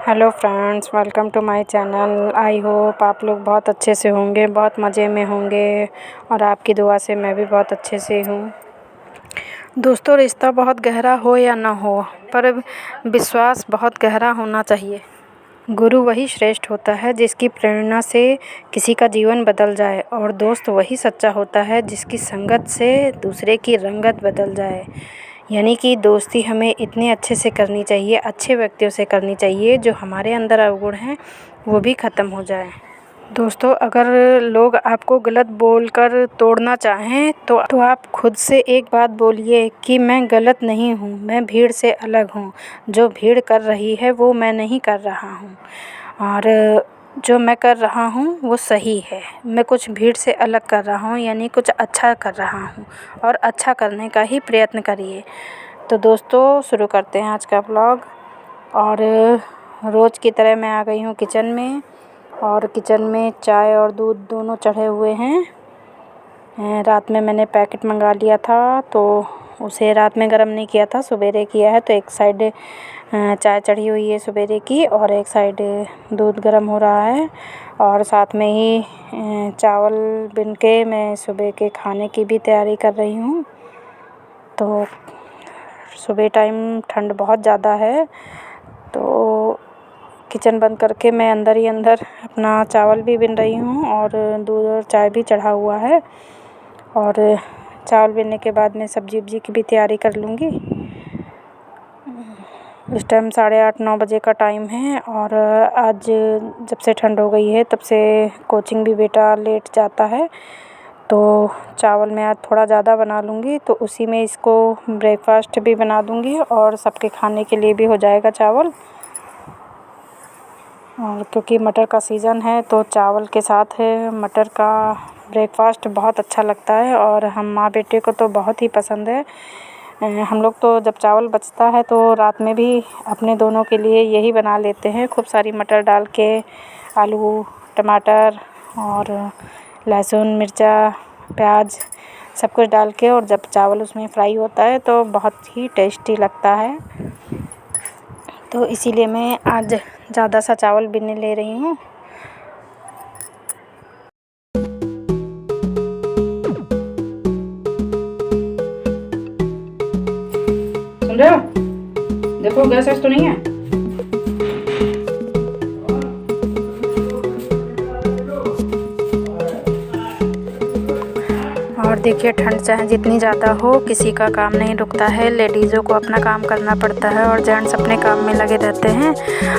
Hello friends, welcome to my channel. I hope आप लोग बहुत अच्छे से होंगे, बहुत मज़े में होंगे और आपकी दुआ से मैं भी बहुत अच्छे से हूँ। दोस्तों, रिश्ता बहुत गहरा हो या ना हो, पर विश्वास बहुत गहरा होना चाहिए। गुरु वही श्रेष्ठ होता है जिसकी प्रेरणा से किसी का जीवन बदल जाए, और दोस्त वही सच्चा होता है जिसकी संगत से दूसरे की रंगत बदल जाए। यानी कि दोस्ती हमें इतने अच्छे से करनी चाहिए, अच्छे व्यक्तियों से करनी चाहिए जो हमारे अंदर अवगुण हैं वो भी ख़त्म हो जाए। दोस्तों, अगर लोग आपको गलत बोलकर तोड़ना चाहें तो आप खुद से एक बात बोलिए कि मैं गलत नहीं हूँ, मैं भीड़ से अलग हूँ। जो भीड़ कर रही है वो मैं नहीं कर रहा हूँ, और जो मैं कर रहा हूँ वो सही है। मैं कुछ भीड़ से अलग कर रहा हूँ, यानी कुछ अच्छा कर रहा हूँ, और अच्छा करने का ही प्रयत्न करिए। तो दोस्तों, शुरू करते हैं आज का व्लॉग। और रोज़ की तरह मैं आ गई हूँ किचन में, और किचन में चाय और दूध दोनों चढ़े हुए हैं। रात में मैंने पैकेट मंगा लिया था, तो उसे रात में गर्म नहीं किया था, सवेरे किया है। तो एक साइड चाय चढ़ी हुई है सवेरे की, और एक साइड दूध गर्म हो रहा है, और साथ में ही चावल बिन के मैं सुबह के खाने की भी तैयारी कर रही हूँ। तो सुबह टाइम ठंड बहुत ज़्यादा है, तो किचन बंद करके मैं अंदर ही अंदर अपना चावल भी बिन रही हूँ, और दूध और चाय भी चढ़ा हुआ है। और चावल बिनने के बाद मैं सब्जी वब्जी की भी तैयारी कर लूँगी। इस टाइम 8:30-9 बजे का टाइम है, और आज जब से ठंड हो गई है तब से कोचिंग भी बेटा लेट जाता है। तो चावल मैं आज थोड़ा ज़्यादा बना लूँगी, तो उसी में इसको ब्रेकफास्ट भी बना दूँगी और सबके खाने के लिए भी हो जाएगा चावल। और क्योंकि मटर का सीज़न है, तो चावल के साथ मटर का ब्रेकफास्ट बहुत अच्छा लगता है, और हम माँ बेटे को तो बहुत ही पसंद है। हम लोग तो जब चावल बचता है तो रात में भी अपने दोनों के लिए यही बना लेते हैं, खूब सारी मटर डाल के, आलू, टमाटर और लहसुन, मिर्चा, प्याज सब कुछ डाल के, और जब चावल उसमें फ्राई होता है तो बहुत ही टेस्टी लगता है। तो इसीलिए मैं आज ज़्यादा सा चावल बिनने ले रही हूँ। सुन रहे हो? देखो गैस तो नहीं है। और देखिए, ठंड चाहे जितनी ज़्यादा हो, किसी का काम नहीं रुकता है। लेडीज़ों को अपना काम करना पड़ता है, और जेंट्स अपने काम में लगे रहते हैं।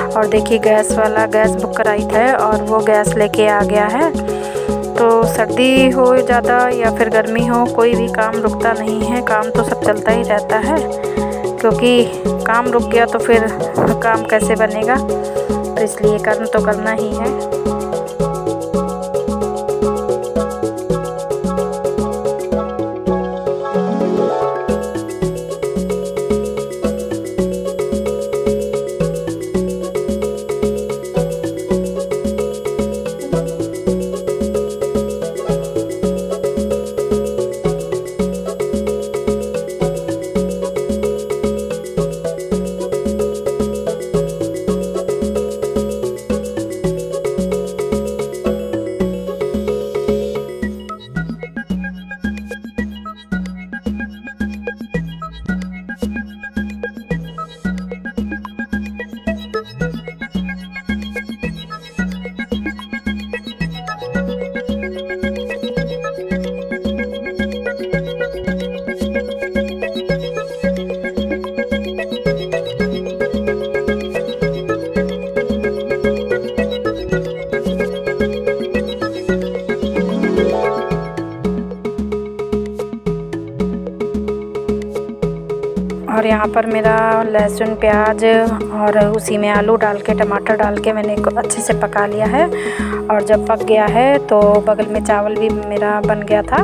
और देखिए, गैस वाला गैस बुक कराई है, और वो गैस लेके आ गया है। तो सर्दी हो ज़्यादा या फिर गर्मी हो, कोई भी काम रुकता नहीं है, काम तो सब चलता ही रहता है। क्योंकि काम रुक गया तो फिर काम कैसे बनेगा, तो इसलिए कर्म तो करना ही है। और यहाँ पर मेरा लहसुन, प्याज और उसी में आलू डाल के, टमाटर डाल के मैंने अच्छे से पका लिया है। और जब पक गया है तो बगल में चावल भी मेरा बन गया था,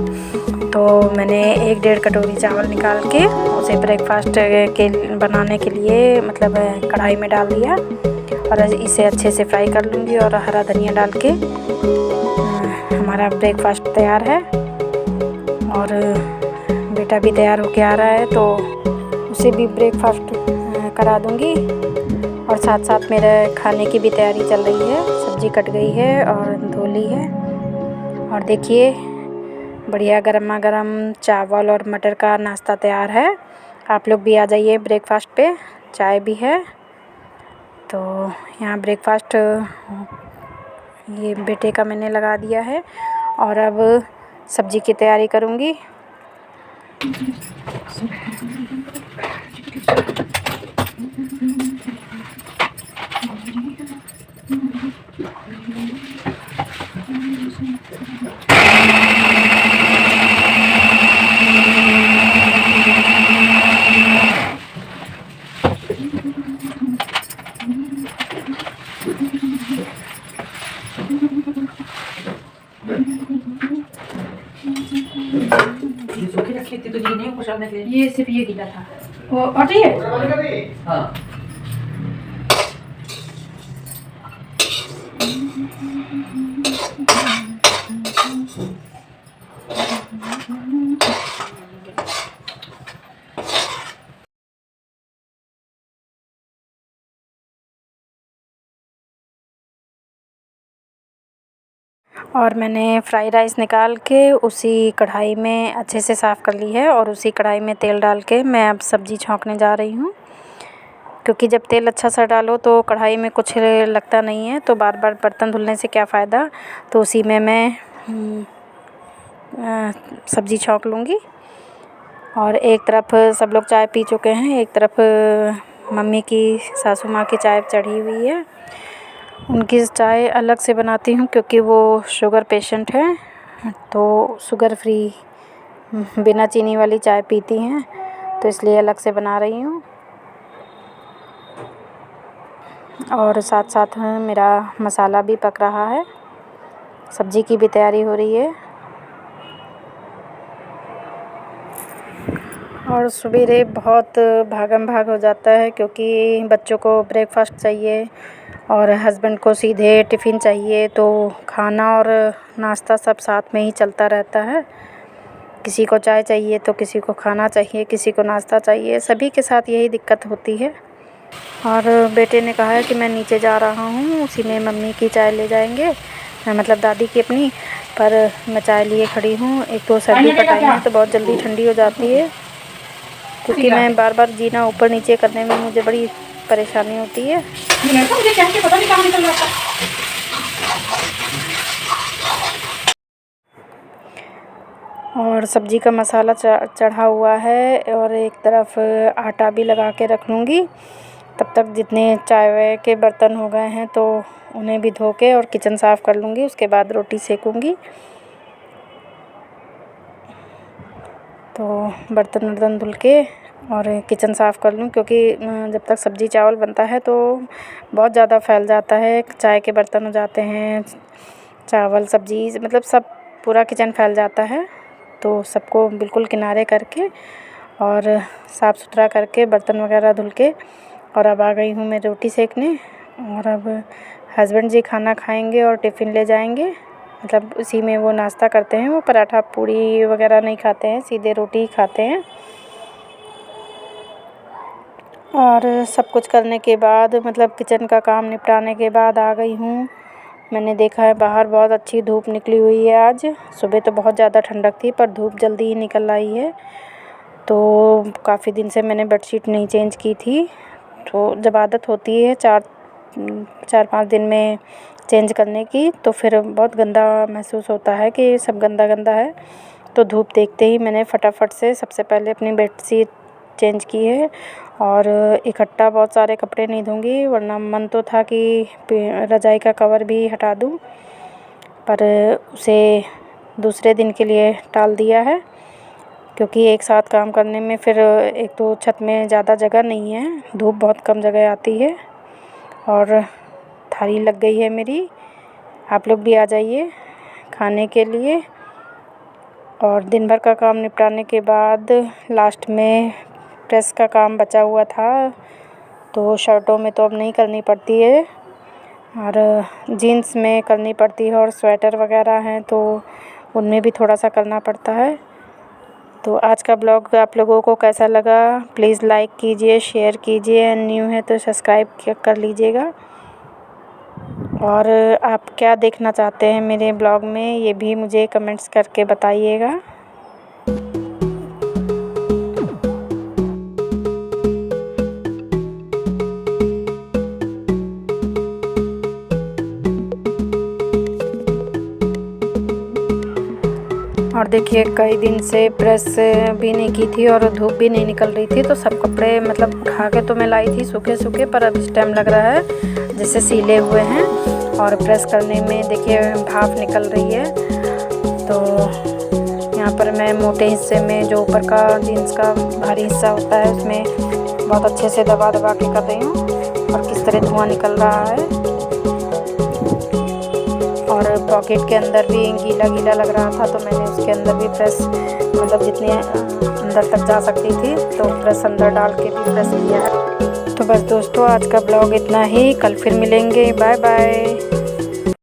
तो मैंने 1-1.5 कटोरी चावल निकाल के उसे ब्रेकफास्ट के बनाने के लिए मतलब कढ़ाई में डाल दिया, और इसे अच्छे से फ्राई कर लूँगी। और हरा धनिया डाल के हमारा ब्रेकफास्ट तैयार है। और बेटा भी तैयार होके आ रहा है, तो उसे भी ब्रेकफास्ट करा दूँगी। और साथ साथ मेरे खाने की भी तैयारी चल रही है। सब्ज़ी कट गई है और धो ली है। और देखिए बढ़िया गर्मा गर्म चावल और मटर का नाश्ता तैयार है। आप लोग भी आ जाइए ब्रेकफास्ट पे, चाय भी है। तो यहाँ ब्रेकफास्ट ये बेटे का मैंने लगा दिया है और अब सब्ज़ी की तैयारी करूँगी। खेती तो नहीं कुशल ने ये सिर्फ ये गिला था वो और ये हाँ और मैंने फ्राई राइस निकाल के उसी कढ़ाई में अच्छे से साफ़ कर ली है और उसी कढ़ाई में तेल डाल के मैं अब सब्ज़ी छौंकने जा रही हूँ। क्योंकि जब तेल अच्छा सा डालो तो कढ़ाई में कुछ लगता नहीं है, तो बार बार बर्तन धुलने से क्या फ़ायदा। तो उसी में मैं सब्ज़ी छौंक लूँगी। और एक तरफ सब लोग चाय पी चुके हैं, एक तरफ मम्मी की सासू माँ की चाय चढ़ी हुई है। उनकी चाय अलग से बनाती हूँ क्योंकि वो शुगर पेशेंट हैं, तो शुगर फ्री बिना चीनी वाली चाय पीती हैं, तो इसलिए अलग से बना रही हूँ। और साथ साथ मेरा मसाला भी पक रहा है, सब्ज़ी की भी तैयारी हो रही है। और सवेरे बहुत भागम भाग हो जाता है क्योंकि बच्चों को ब्रेकफास्ट चाहिए और हस्बैंड को सीधे टिफ़िन चाहिए, तो खाना और नाश्ता सब साथ में ही चलता रहता है। किसी को चाय चाहिए तो किसी को खाना चाहिए, किसी को नाश्ता चाहिए, सभी के साथ यही दिक्कत होती है। और बेटे ने कहा है कि मैं नीचे जा रहा हूँ, उसी में मम्मी की चाय ले जाएंगे, मतलब दादी की अपनी। पर मैं चाय लिए खड़ी हूँ। एक तो सर्दी का टाइम है तो बहुत जल्दी ठंडी हो जाती है, क्योंकि मैं बार बार जीना ऊपर नीचे करने में मुझे बड़ी परेशानी होती है। मुझे क्या पता नहीं कहाँ निकल जाता। और सब्ज़ी का मसाला चढ़ा हुआ है और एक तरफ आटा भी लगा के रख लूँगी। तब तक जितने चाय वाय के बर्तन हो गए हैं तो उन्हें भी धो के और किचन साफ़ कर लूँगी, उसके बाद रोटी सेकूँगी। तो बर्तन धुल के और किचन साफ़ कर लूँ, क्योंकि जब तक सब्ज़ी चावल बनता है तो बहुत ज़्यादा फैल जाता है, चाय के बर्तन हो जाते हैं, चावल सब्ज़ी मतलब सब पूरा किचन फैल जाता है। तो सबको बिल्कुल किनारे करके और साफ़ सुथरा करके बर्तन वगैरह धुल के और अब आ गई हूँ मैं रोटी सेकने। और अब हस्बैंड जी खाना खाएंगे और टिफ़िन ले जाएंगे, मतलब उसी में वो नाश्ता करते हैं। वो पराठा पूड़ी वगैरह नहीं खाते हैं, सीधे रोटी ही खाते हैं। और सब कुछ करने के बाद मतलब किचन का काम निपटाने के बाद आ गई हूँ। मैंने देखा है बाहर बहुत अच्छी धूप निकली हुई है आज। सुबह तो बहुत ज़्यादा ठंडक थी, पर धूप जल्दी ही निकल आई है। तो काफ़ी दिन से मैंने बेडशीट नहीं चेंज की थी, तो जब आदत होती है 4-5 दिन में चेंज करने की, तो फिर बहुत गंदा महसूस होता है कि सब गंदा गंदा है। तो धूप देखते ही मैंने फटाफट से सबसे पहले अपनी बेडशीट चेंज की है। और इकट्ठा बहुत सारे कपड़े नहीं धोंगी, वरना मन तो था कि रज़ाई का कवर भी हटा दूं, पर उसे दूसरे दिन के लिए टाल दिया है। क्योंकि एक साथ काम करने में फिर एक तो छत में ज़्यादा जगह नहीं है, धूप बहुत कम जगह आती है। और थाली लग गई है मेरी, आप लोग भी आ जाइए खाने के लिए। और दिन भर का काम निपटाने के बाद लास्ट में प्रेस का काम बचा हुआ था, तो शर्टों में तो अब नहीं करनी पड़ती है और जीन्स में करनी पड़ती है, और स्वेटर वगैरह हैं तो उनमें भी थोड़ा सा करना पड़ता है। तो आज का ब्लॉग आप लोगों को कैसा लगा प्लीज़ लाइक कीजिए, शेयर कीजिए, एंड न्यू है तो सब्सक्राइब कर लीजिएगा। और आप क्या देखना चाहते हैं मेरे ब्लॉग में ये भी मुझे कमेंट्स करके बताइएगा। और देखिए कई दिन से प्रेस भी नहीं की थी और धूप भी नहीं निकल रही थी, तो सब कपड़े मतलब उठा के तो मैं लाई थी सूखे सूखे, पर अब इस टाइम लग रहा है जैसे सीले हुए हैं। और प्रेस करने में देखिए भाप निकल रही है। तो यहाँ पर मैं मोटे हिस्से में जो ऊपर का जीन्स का भारी हिस्सा होता है उसमें बहुत अच्छे से दबा दबा के कर रही हूँ, और किस तरह धुआं निकल रहा है। और पॉकेट के अंदर भी गीला गीला लग रहा था, तो मैंने उसके अंदर भी प्रेस मतलब जितने अंदर तक जा सकती थी तो प्रेस अंदर डाल के भी प्रेस किया है। तो बस दोस्तों आज का ब्लॉग इतना ही, कल फिर मिलेंगे, बाय बाय।